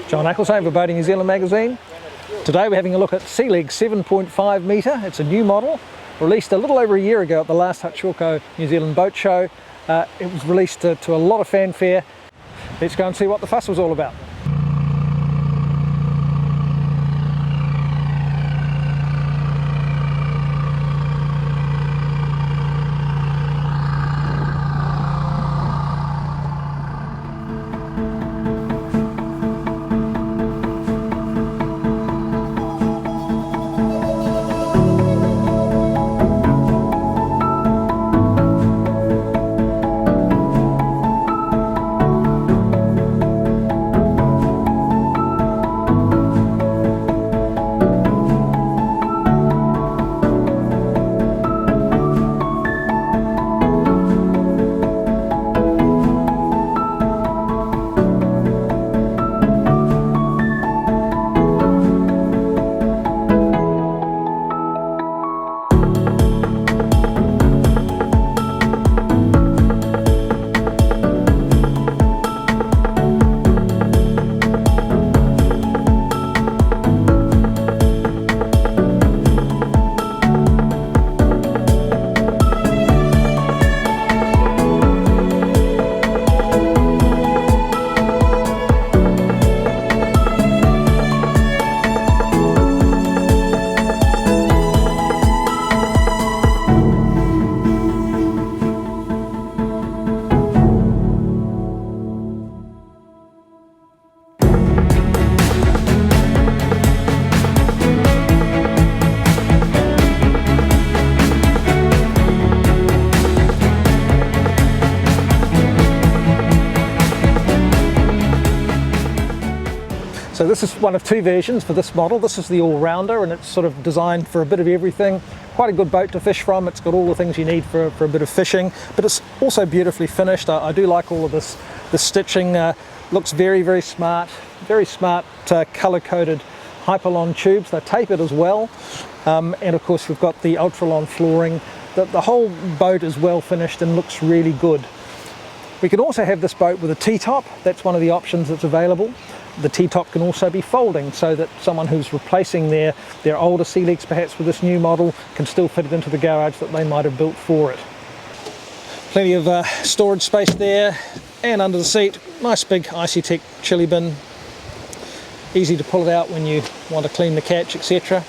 John Acclaim for Boating New Zealand magazine. Today we're having a look at Sealegs 7.5 metre. It's a new model, released a little over a year ago at the last Hutchwilco New Zealand boat show. It was released to a lot of fanfare. Let's go and see what the fuss was all about. So this is one of two versions for this model. This is the all-rounder, and it's sort of designed for a bit of everything. Quite a good boat to fish from. It's got all the things you need for a bit of fishing, but it's also beautifully finished. I do like all of this. The stitching looks very, very smart. Very smart colour-coded Hyperlon tubes. They're tapered as well. And of course we've got the Ultralon flooring. The whole boat is well finished and looks really good. We can also have this boat with a T-top. That's one of the options that's available. The T-top can also be folding, so that someone who's replacing their older Sealegs perhaps with this new model can still fit it into the garage that they might have built for it. Plenty of storage space there, and under the seat, nice big Icy-Tech chili bin. Easy to pull it out when you want to clean the catch, etc.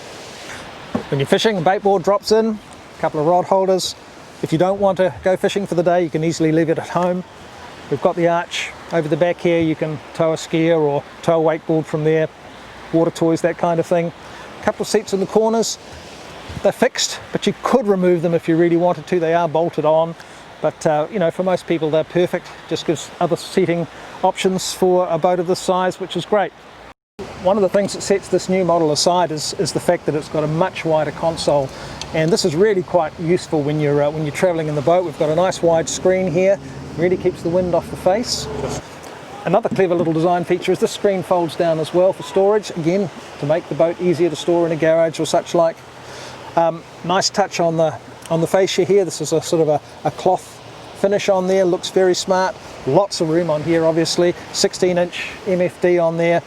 When you're fishing, a bait board drops in, a couple of rod holders. If you don't want to go fishing for the day, you can easily leave it at home. We've got the arch over the back here. You can tow a skier or tow a wakeboard from there, water toys, that kind of thing. A couple of seats in the corners. They're fixed, but you could remove them if you really wanted to. They are bolted on, but you know, for most people they're perfect. Just gives other seating options for a boat of this size, which is great. One of the things that sets this new model aside is the fact that it's got a much wider console, and this is really quite useful when you're traveling in the boat. We've got a nice wide screen here. Really keeps the wind off the face. Another clever little design feature is this screen folds down as well for storage, again to make the boat easier to store in a garage or such like. Nice touch on the fascia here. This is a sort of a cloth finish on there, looks very smart. Lots of room on here, obviously. 16-inch MFD on there,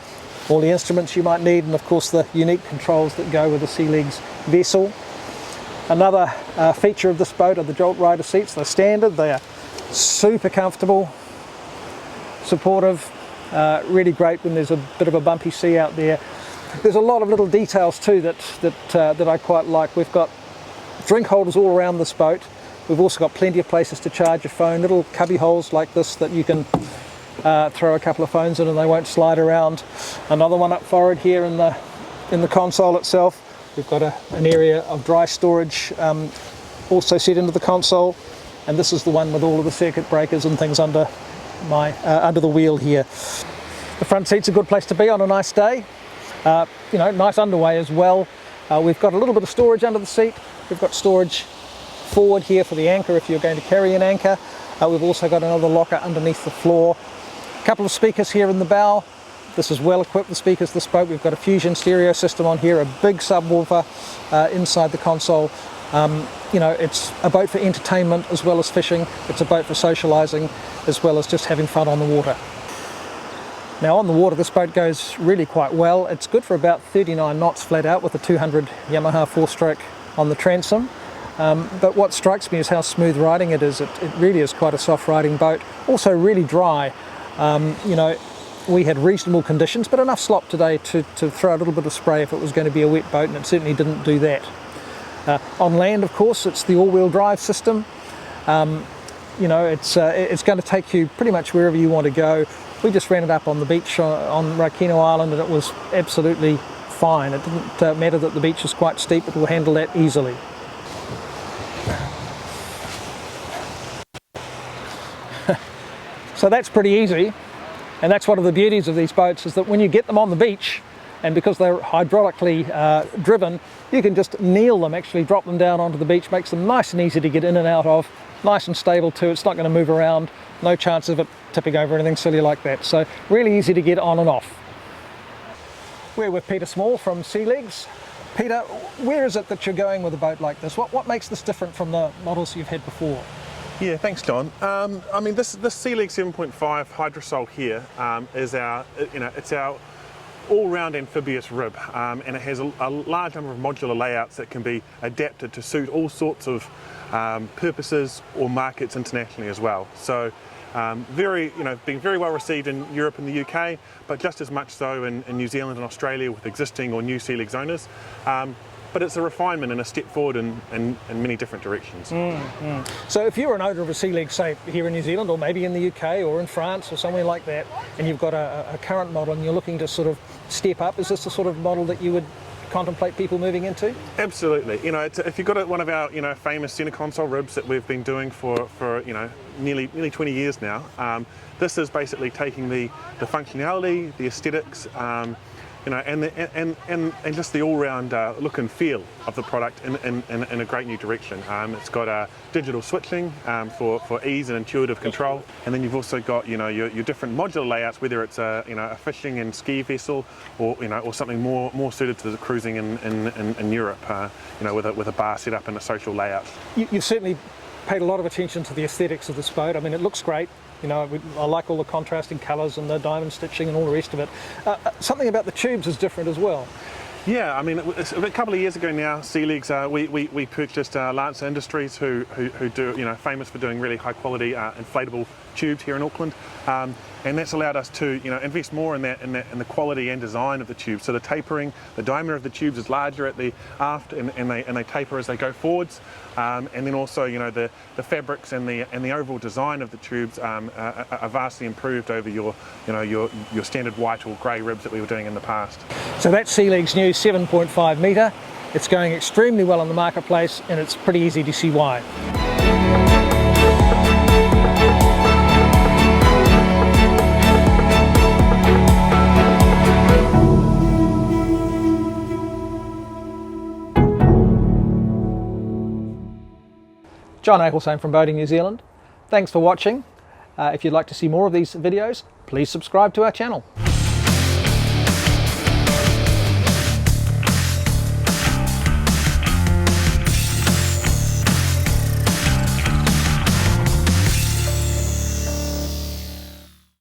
all the instruments you might need, and of course the unique controls that go with the Sealegs vessel. Another feature of this boat are the Jolt Rider seats. They're standard, they are super comfortable, supportive, really great when there's a bit of a bumpy sea out there. There's a lot of little details too that I quite like. We've got drink holders all around this boat. We've also got plenty of places to charge your phone, little cubby holes like this that you can throw a couple of phones in and they won't slide around. Another one up forward here in the console itself. We've got an area of dry storage also set into the console. And this is the one with all of the circuit breakers and things under the wheel here. The front seat's a good place to be on a nice day. You know, nice underway as well. We've got a little bit of storage under the seat. We've got storage forward here for the anchor if you're going to carry an anchor. We've also got another locker underneath the floor. A couple of speakers here in the bow. This is well equipped with speakers, this boat. We've got a Fusion stereo system on here, a big subwoofer inside the console. You know, it's a boat for entertainment as well as fishing. It's a boat for socialising as well as just having fun on the water. Now on the water this boat goes really quite well. It's good for about 39 knots flat out with a 200 Yamaha 4-stroke on the transom. But what strikes me is how smooth riding it is. It really is quite a soft riding boat. Also really dry. You know, we had reasonable conditions, but enough slop today to throw a little bit of spray if it was going to be a wet boat, and it certainly didn't do that. On land, of course, it's the all-wheel drive system. You know, it's going to take you pretty much wherever you want to go. We just ran it up on the beach on Rakino Island, and it was absolutely fine. It didn't matter that the beach is quite steep, it will handle that easily. So that's pretty easy, and that's one of the beauties of these boats, is that when you get them on the beach, and because they're hydraulically driven, you can just kneel them, actually drop them down onto the beach, makes them nice and easy to get in and out of, nice and stable too. It's not going to move around, no chance of it tipping over, anything silly like that. So really easy to get on and off. We're with Peter Small from Sealegs. Peter, where is it that you're going with a boat like this? What makes this different from the models you've had before? Yeah, thanks, John. I mean, this Sealegs 7.5 Hydrosol here is our, it's our all-round amphibious rib, and it has a large number of modular layouts that can be adapted to suit all sorts of purposes or markets internationally as well. So, being very well received in Europe and the UK, but just as much so in New Zealand and Australia with existing or new Sealegs owners. But it's a refinement and a step forward in many different directions. So if you're an owner of a Sealegs, say here in New Zealand or maybe in the UK or in France or somewhere like that, and you've got a current model and you're looking to sort of step up, is this the sort of model that you would contemplate people moving into? Absolutely. You know, if you've got one of our famous center console ribs that we've been doing for nearly 20 years now, this is basically taking the functionality, the aesthetics, and just the all-round look and feel of the product in a great new direction. It's got digital switching for ease and intuitive control, and then you've also got your different modular layouts, whether it's a fishing and ski vessel or something more suited to the cruising in Europe, with a bar set up and a social layout. You've certainly paid a lot of attention to the aesthetics of this boat. I mean, it looks great. I like all the contrasting colours and the diamond stitching and all the rest of it. Something about the tubes is different as well. Yeah, I mean, a couple of years ago now, Sealegs, we purchased Lancer Industries, who do, famous for doing really high quality inflatable tubes here in Auckland. And that's allowed us to invest more in the quality and design of the tubes. So the tapering, the diameter of the tubes is larger at the aft, and they taper as they go forwards. And then also the fabrics and the overall design of the tubes are vastly improved over your standard white or grey ribs that we were doing in the past. So that's Sealegs' new 7.5 metre. It's going extremely well in the marketplace, and it's pretty easy to see why. John Acclaim from Boating New Zealand. Thanks for watching. If you'd like to see more of these videos, please subscribe to our channel.